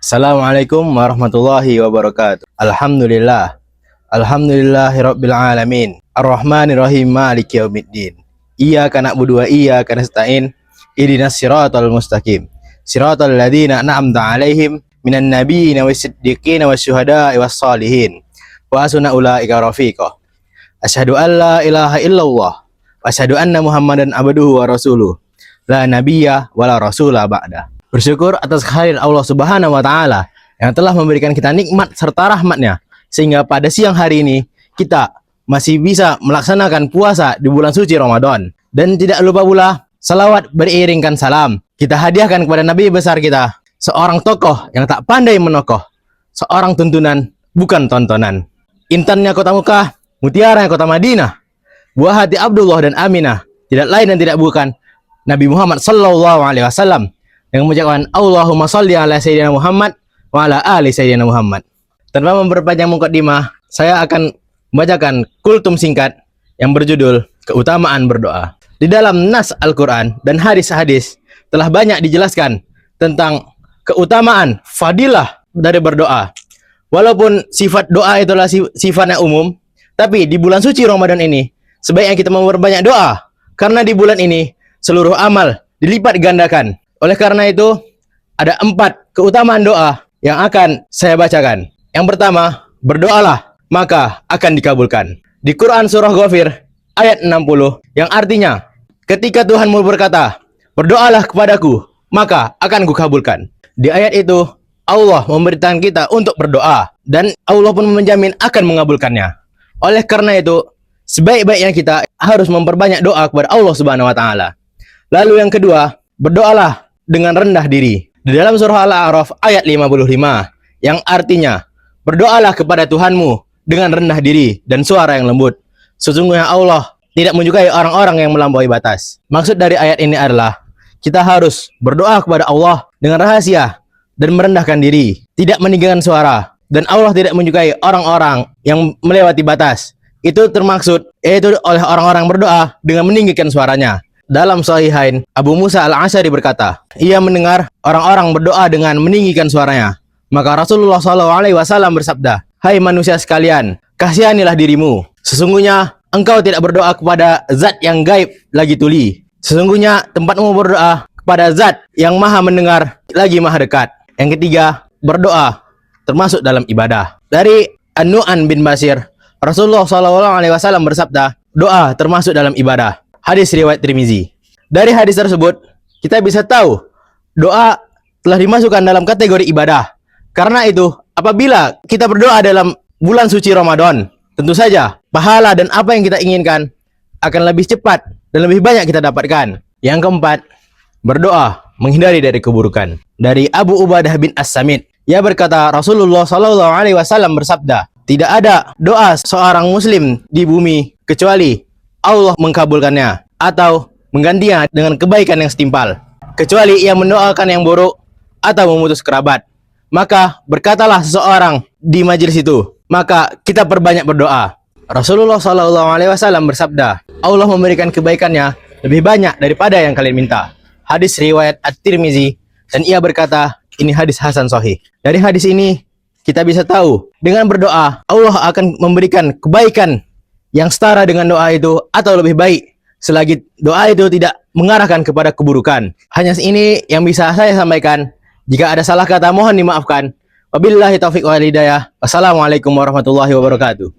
Assalamualaikum warahmatullahi wabarakatuh. Alhamdulillah. Alhamdulillahirabbil alamin. Arrahmanirrahim maliki yaumiddin. Iyyaka na'budu wa iyyaka nasta'in. Ihdinas siratal mustaqim. Siratal ladzina an'amta 'alaihim minan nabiyyin was-siddiqin wasyuhada'i was-shalihin. Wa hasuna ulaika rafiqa. Asyhadu an la ilaha illallah wa asyhadu anna Muhammadan abduhu wa rasuluh. La nabiyya wala rasula ba'da. Bersyukur atas kehadiran Allah Subhanahu wa taala yang telah memberikan kita nikmat serta rahmatnya sehingga pada siang hari ini kita masih bisa melaksanakan puasa di bulan suci Ramadan. Dan tidak lupa pula salawat beriringkan salam kita hadiahkan kepada Nabi besar kita, seorang tokoh yang tak pandai menokoh, seorang tuntunan bukan tontonan. Intannya kota Mekah, mutiaranya kota Madinah, buah hati Abdullah dan Aminah, tidak lain dan tidak bukan Nabi Muhammad sallallahu alaihi wasallam yang mengucapkan Allahumma sholli ala sayyidina Muhammad wa ala ali sayyidina Muhammad. Tanpa memperpanjang mukadimah, saya akan membacakan kultum singkat yang berjudul Keutamaan Berdoa. Di dalam nas Al-Quran dan hadis-hadis telah banyak dijelaskan tentang keutamaan fadilah dari berdoa. Walaupun sifat doa itulah sifatnya umum, tapi di bulan suci Ramadan ini sebaiknya kita memperbanyak doa, karena di bulan ini seluruh amal dilipat gandakan. Oleh karena itu, ada 4 keutamaan doa yang akan saya bacakan. Yang pertama, berdoalah, maka akan dikabulkan. Di Quran Surah Ghafir, ayat 60, yang artinya, ketika Tuhanmu berkata, berdoalah kepadaku, maka akan kukabulkan. Di ayat itu, Allah memberitakan kita untuk berdoa, dan Allah pun menjamin akan mengabulkannya. Oleh karena itu, sebaik-baiknya kita harus memperbanyak doa kepada Allah Subhanahu wa taala. Lalu yang kedua, berdoalah dengan rendah diri. Di dalam surah Al-A'raf ayat 55 yang artinya, berdoalah kepada Tuhanmu dengan rendah diri dan suara yang lembut. Sesungguhnya Allah tidak menyukai orang-orang yang melampaui batas. Maksud dari ayat ini adalah kita harus berdoa kepada Allah dengan rahasia dan merendahkan diri, tidak meninggikan suara, dan Allah tidak menyukai orang-orang yang melewati batas. Itu termaksud yaitu oleh orang-orang berdoa dengan meninggikan suaranya. Dalam Sahihain, Abu Musa Al-Asy'ari berkata, ia mendengar orang-orang berdoa dengan meninggikan suaranya. Maka Rasulullah SAW bersabda, hai manusia sekalian, kasihanilah dirimu. Sesungguhnya engkau tidak berdoa kepada zat yang gaib lagi tuli. Sesungguhnya tempatmu berdoa kepada zat yang maha mendengar lagi maha dekat. Yang ketiga, berdoa termasuk dalam ibadah. Dari An-Nu'man bin Bashir, Rasulullah SAW bersabda, doa termasuk dalam ibadah. Hadis riwayat Tirmizi. Dari hadis tersebut, kita bisa tahu doa telah dimasukkan dalam kategori ibadah. Karena itu, apabila kita berdoa dalam bulan suci Ramadan, tentu saja pahala dan apa yang kita inginkan akan lebih cepat dan lebih banyak kita dapatkan. Yang keempat, berdoa menghindari dari keburukan. Dari Abu Ubadah bin As-Samit, ia berkata, Rasulullah SAW bersabda, tidak ada doa seorang muslim di bumi kecuali Allah mengkabulkannya atau menggantinya dengan kebaikan yang setimpal, kecuali ia mendoakan yang buruk atau memutus kerabat. Maka berkatalah seseorang di majelis itu, maka kita perbanyak berdoa. Rasulullah SAW bersabda, Allah memberikan kebaikannya lebih banyak daripada yang kalian minta. Hadis riwayat At-Tirmizi, dan ia berkata, ini hadis hasan sahih. Dari hadis ini kita bisa tahu, dengan berdoa Allah akan memberikan kebaikan yang setara dengan doa itu atau lebih baik selagi doa itu tidak mengarahkan kepada keburukan. Hanya ini yang bisa saya sampaikan. Jika ada salah kata mohon dimaafkan. Wabillahi taufiq wal hidayah. Wassalamualaikum warahmatullahi wabarakatuh.